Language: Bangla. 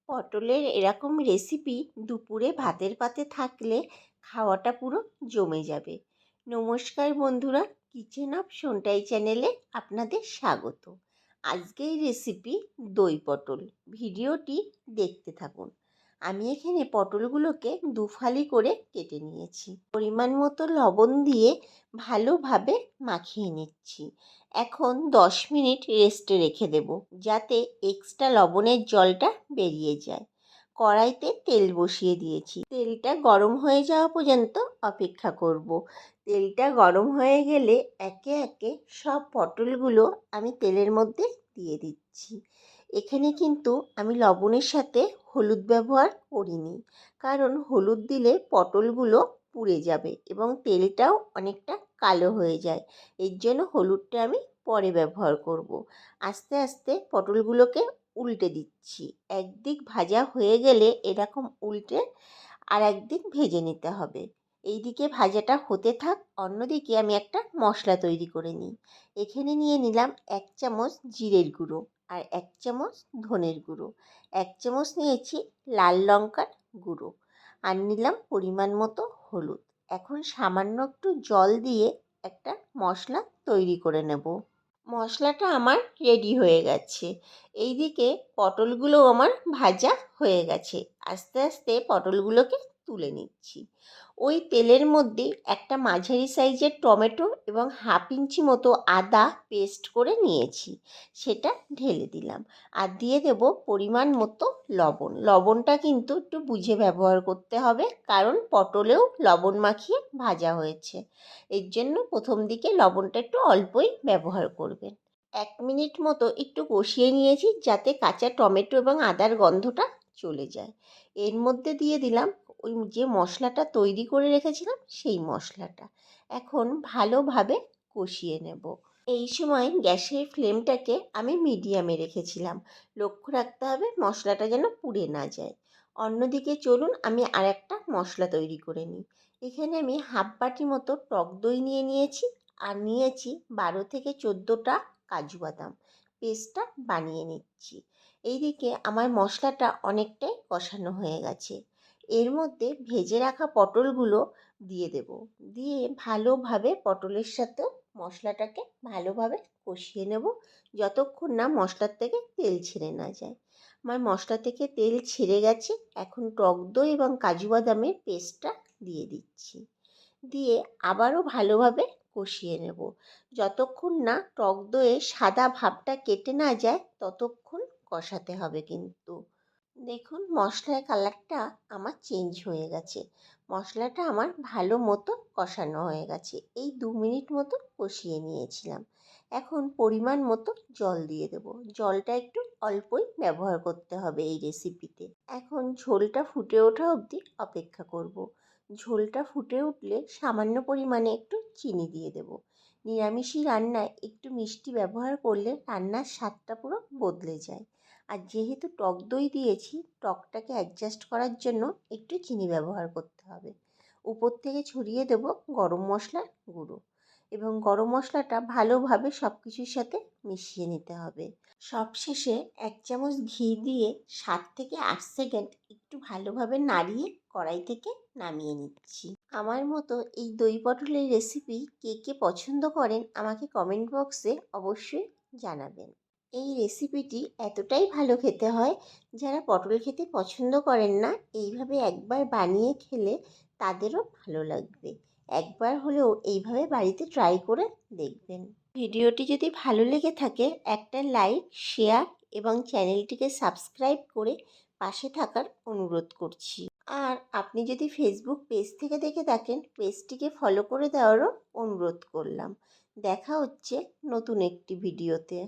পটলের এরকম রেসিপি দুপুরে ভাতের পাতে থাকলে খাওয়াটা পুরো জমে যাবে। নমস্কার বন্ধুরা, কিচেন অফ সোনটাই চ্যানেলে আপনাদের স্বাগত। আজকের রেসিপি দই পটল। ভিডিওটি দেখতে থাকুন। আমি এখানে পটলগুলোকে দুফালি করে কেটে নিয়েছি। পরিমাণ মতো লবণ দিয়ে ভালোভাবে মাখিয়ে নিচ্ছি। এখন 10 মিনিট রেস্টে রেখে দেব, যাতে এক্সট্রা লবণের জলটা বেরিয়ে যায়। কড়াইতে তেল বসিয়ে দিয়েছি। তেলটা গরম হয়ে যাওয়া পর্যন্ত অপেক্ষা করব। তেলটা গরম হয়ে গেলে একে একে সব পটলগুলো আমি তেলের মধ্যে দিয়ে দিচ্ছি। এখানে কিন্তু আমি লবণের সাথে হলুদ ব্যবহার করিনি, কারণ হলুদ দিলে পটলগুলো পুড়ে যাবে এবং তেলটাও অনেকটা কালো হয়ে যায়। এর জন্য হলুদটা আমি পরে ব্যবহার করব। আস্তে আস্তে পটলগুলোকে উল্টে দিচ্ছি। একদিক ভাজা হয়ে গেলে এরকম উল্টে আর একদিক ভেজে নিতে হবে। এইদিকে ভাজাটা হতে থাক, অন্যদিকে আমি একটা মশলা তৈরি করে নিই। এখানে নিয়ে নিলাম 1 চামচ জিরের গুঁড়ো আর 1 চামচ ধনের গুঁড়ো, 1 চামচ নিয়েছি লাল লঙ্কার গুঁড়ো, আর নিলাম পরিমাণ মতো হলুদ। এখন সামান্য একটু জল দিয়ে একটা মশলা তৈরি করে নেব। মশলাটা আমার রেডি হয়ে গেছে। এইদিকে পটলগুলো আমার ভাজা হয়ে গেছে। আস্তে আস্তে পটলগুলোকে তুলে নিচ্ছি। ওই তেলের মধ্যে একটা মাঝারি সাইজের টমেটো এবং 1/2 ইঞ্চি মতো আদা পেস্ট করে নিয়েছি, সেটা ঢেলে দিলাম। আর দিয়ে দেব পরিমাণ মতো লবণ। লবণটা কিন্তু একটু বুঝে ব্যবহার করতে হবে, কারণ পটলেও লবণ মাখিয়ে ভাজা হয়েছে। এর জন্য প্রথম দিকে লবণটা একটু অল্পই ব্যবহার করবেন। 1 মিনিট মতো একটু কষিয়ে নিয়েছি, যাতে কাঁচা টমেটো এবং আদার গন্ধটা চলে যায়। এর মধ্যে দিয়ে দিলাম ওই যে মশলাটা তৈরি করে রেখেছিলাম, সেই মশলাটা। এখন ভালোভাবে কষিয়ে নেব। এই সময় গ্যাসের ফ্লেমটাকে আমি মিডিয়ামে রেখেছিলাম। লক্ষ্য রাখতে হবে মশলাটা যেন পুড়ে না যায়। অন্যদিকে চলুন আমি আর একটা মশলা তৈরি করে নিই। এখানে আমি 1/2 বাটি মতো টক দই নিয়ে নিয়েছি, আর নিয়েছি 12 থেকে 14টা কাজু বাদাম। পেস্টটা বানিয়ে নিচ্ছি। এইদিকে আমার মশলাটা অনেকটাই কষানো হয়ে গেছে। এর মধ্যে ভেজে রাখা পটলগুলো দিয়ে দেব। দিয়ে ভালোভাবে পটলের সাথেও মশলাটাকে ভালোভাবে কষিয়ে নেব, যতক্ষণ না মশলার থেকে তেল ছেড়ে না যায়। আমার মশলা থেকে তেল ছেড়ে গেছে। এখন টক দই এবং কাজু বাদামের পেস্টটা দিয়ে দিচ্ছি। দিয়ে আবারও ভালোভাবে কষিয়ে নেব। যতক্ষণ না টক দইয়ের সাদা ভাবটা কেটে না যায় ততক্ষণ কষাতে হবে কিন্তু। দেখুন মশলার কালারটা আমার চেঞ্জ হয়ে গেছে। মশলাটা আমার ভালো মতো কষানো হয়ে গেছে। এই 2 মিনিট মতো কষিয়ে নিয়েছিলাম। এখন পরিমাণ মতো জল দিয়ে দেব। জলটা একটু অল্পই ব্যবহার করতে হবে এই রেসিপিতে। এখন ঝোলটা ফুটে ওঠা অবধি অপেক্ষা করব। ঝোলটা ফুটে উঠলে সামান্য পরিমাণে একটু চিনি দিয়ে দেব। নিরামিষি রান্নায় একটু মিষ্টি ব্যবহার করলে রান্নার স্বাদটা পুরো বদলে যায়। আর যেহেতু টক দই দিয়েছি, টকটাকে অ্যাডজাস্ট করার জন্য একটু চিনি ব্যবহার করতে হবে। উপর থেকে ছড়িয়ে দেব গরম মশলার গুঁড়ো, এবং গরম মশলাটা ভালোভাবে সব কিছুর সাথে মিশিয়ে নিতে হবে। সবশেষে 1 চামচ ঘি দিয়ে 7 থেকে 8 সেকেন্ড একটু ভালোভাবে নাড়িয়ে কড়াই থেকে নামিয়ে নিচ্ছি। আমার মতো এই দই পটলের রেসিপি কে কে পছন্দ করেন আমাকে কমেন্ট বক্সে অবশ্যই জানাবেন। এই রেসিপিটি এতটাই ভালো খেতে হয়, যারা পটল খেতে পছন্দ করেন না এইভাবে একবার বানিয়ে খেলে তাদেরও ভালো লাগবে। একবার হলেও এইভাবে বাড়িতে ট্রাই করে দেখবেন। ভিডিওটি যদি ভালো লেগে থাকে একটা লাইক, শেয়ার এবং চ্যানেলটিকে সাবস্ক্রাইব করে পাশে থাকার অনুরোধ করছি। আর আপনি যদি ফেসবুক পেজ থেকে দেখে থাকেন, পেজটিকে ফলো করে দেওয়ারও অনুরোধ করলাম। দেখা হচ্ছে নতুন একটি ভিডিওতে।